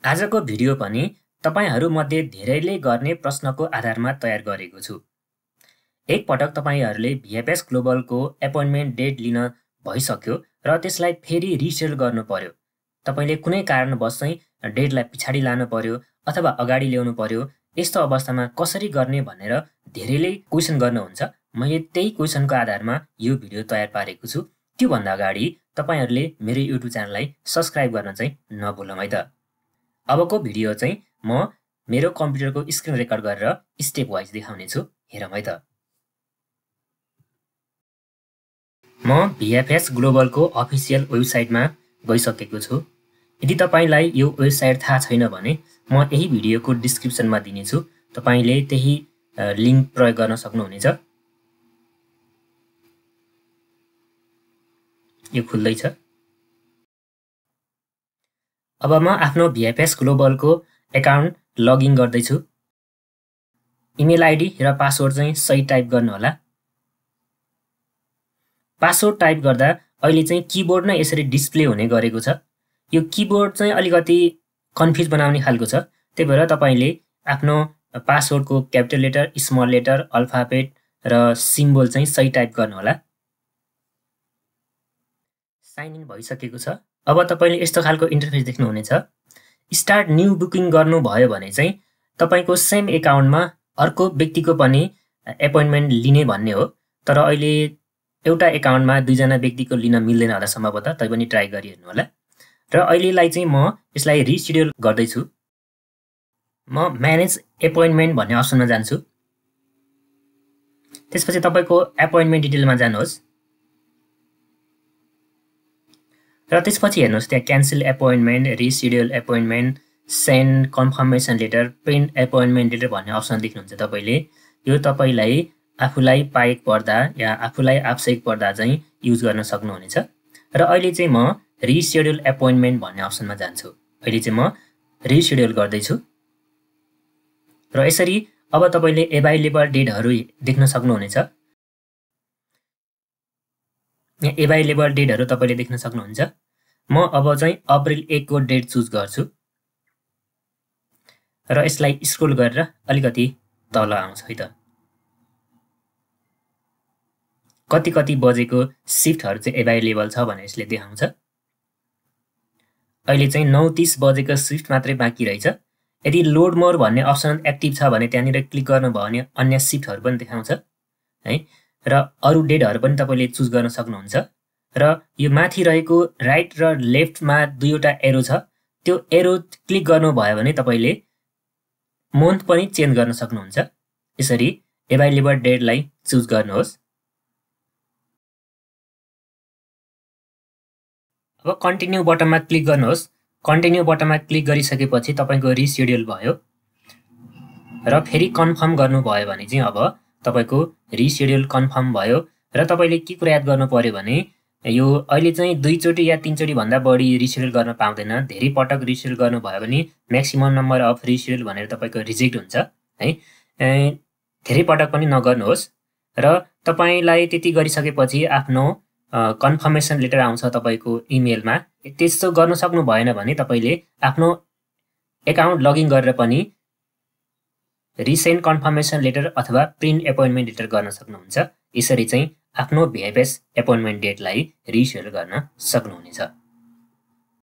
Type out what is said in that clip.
आजको भिडियो पनि तपाईहरुमध्ये धेरैले गर्ने प्रश्नको आधारमा तयार गरेको छु। एक पटक तपाईहरुले VFS ग्लोबलको एपोइन्टमेन्ट डेट लिन भइसक्यो र त्यसलाई फेरि रिसेड्युल गर्नु पर्यो। तपाईले कुनै कारणवश चाहिँ डेटलाई पछाडी लानु पर्यो अथवा अगाडि ल्याउनु पर्यो। यस्तो अवस्थामा कसरी गर्ने भनेर धेरैले क्वेशन गर्नुहुन्छ। मैले त्यही क्वेशनको आधारमा यो भिडियो तयार पारेको छु। त्यो भन्दा अगाडि तपाईहरुले मेरो YouTube च्यानललाई सब्स्क्राइब गर्न चाहिँ नभुलौं है त। अबको भिडियो चाहिँ म मेरो कम्प्युटरको स्क्रिन रेकर्ड गरेर स्टेप वाइज देखाउने छु। हेरौं है त। म VFS ग्लोबलको अफिसियल वेबसाइटमा गइसकेको छु। यदि तपाईलाई यो वेबसाइट थाहा छैन भने म यही भिडियोको डिस्क्रिप्सनमा दिने छु। तपाईले त्यही लिंक प्रयोग गर्न सक्नुहुनेछ। यो खुल्दै छ। अब म आफ्नो VFS ग्लोबलको एकाउन्ट लगइन गर्दै छु। इमेल आईडी र पासवर्ड चाहिँ सही टाइप गर्नु होला। पासवर्ड टाइप गर्दा अहिले चाहिँ किबोर्ड नै यसरी डिस्प्ले हुने गरेको छ। यो किबोर्ड चाहिँ अलिकति कन्फ्युज बनाउने खालको छ। त्यही भएर तपाईले आफ्नो पासवर्डको capital letter, small letter, alphabet र सिम्बल चाहिँ सही टाइप गर्नु होला। साइन इन भइसकेको छ। अब तपाईले यस्तो खालको इन्टरफेस देख्नुहुनेछ। स्टार्ट न्यू बुकिङ गर्नु भयो भने चाहिँ तपाईको सेम एकाउन्टमा अर्को व्यक्तिको पनि एपोइन्टमेन्ट लिने भन्ने हो। तर अहिले एउटा एकाउन्टमा दुईजना व्यक्तिको लिन मिल्दैन होला सम्भवतः। तैपनि ट्राई गरिहेर्नु होला। र अहिलेलाई चाहिँ म यसलाई रिसेड्युल गर्दै छु। म म्यानेज एपोइन्टमेन्ट भन्ने अप्सनमा जान्छु। त्यसपछि तपाईको एपोइन्टमेन्ट डिटेलमा जानुहोस्। र त्यसपछि हेर्नुहोस् त्यहाँ cancel appointment, reschedule appointment, send confirmation letter, print appointment letter भन्ने अप्सन देख्नुहुन्छ तपाईले। यो तपाईलाई आफूलाई पाएको पर्दा या आफूलाई आवश्यक पर्दा चाहिँ युज गर्न सक्नुहुनेछ। र अहिले चाहिँ म रिसेड्युल एपोइन्टमेन्ट भन्ने अप्सनमा जान्छु। अहिले चाहिँ म रिसेड्युल गर्दै छु। र यसरी अब तपाईले एभाइलेबल डेटहरु देख्न सक्नुहुनेछ। यहाँ एभाइलेबल डेटहरु तपाईले देख्न सक्नुहुन्छ। म अब चाहिँ अप्रिल 1 को डेट चुज गर्छु र यसलाई स्क्रोल गरेर अलिकति तल आउँछ है त। कति बजेको शिफ्टहरु चाहिँ एभाइलेबल छ भने यसले देखाउँछ। अहिले चाहिँ 9:30 बजेको शिफ्ट मात्रै बाँकी रहेछ। यदि लोड मोर भन्ने अप्सन एक्टिभ छ भने त्यहाँनिर क्लिक गर्नुभयो भने अन्य शिफ्टहरु पनि देखाउँछ है। र अरु डेटहरु पनि तपाईले चुज गर्न सक्नुहुन्छ। र यो माथि रहेको राइट र लेफ्टमा दुईवटा एरो छ। त्यो एरो क्लिक गर्नुभयो भने तपाईले मन्थ पनि चेन्ज गर्न सक्नुहुन्छ। यसरी एभाइलेबल डेटलाई चुज गर्नुहोस्। अब कन्टिन्यू बटनमा क्लिक गर्नुहोस्। कन्टिन्यू बटनमा क्लिक गरिसकेपछि तपाईको रिसेड्युल भयो। र फेरि कन्फर्म गर्नुभयो भने चाहिँ अब तपाईको रिसेड्युल कन्फर्म भयो। र तपाईले के कुरा याद गर्नु पर्यो भने यो अहिले चाहिँ 2 चोटी या 3 चोटी भन्दा बढी रिसेड्युल गर्न पाउँदैन। धेरै पटक रिसेड्युल गर्नुभयो भने म्याक्सिमम नम्बर अफ रिसेड्युल भनेर तपाईको रिजेक्ट हुन्छ है। धेरै पटक पनि नगर्नुहोस्। र तपाईलाई त्यति गरिसकेपछि आफ्नो कन्फर्मेसन लेटर आउँछ तपाईको इमेलमा। त्यस्तो गर्न सक्नु भएन भने तपाईले आफ्नो एकाउन्ट लगइन गरेर पनि रिसेन्ड कन्फर्मेसन लेटर अथवा प्रिन्ट एपोइन्टमेन्ट लेटर गर्न सक्नुहुन्छ। यसरी चाहिँ आफ्नो VFS एपोइन्टमेन्ट डेटलाई रिसेड्युल गर्न सक्नुहुनेछ।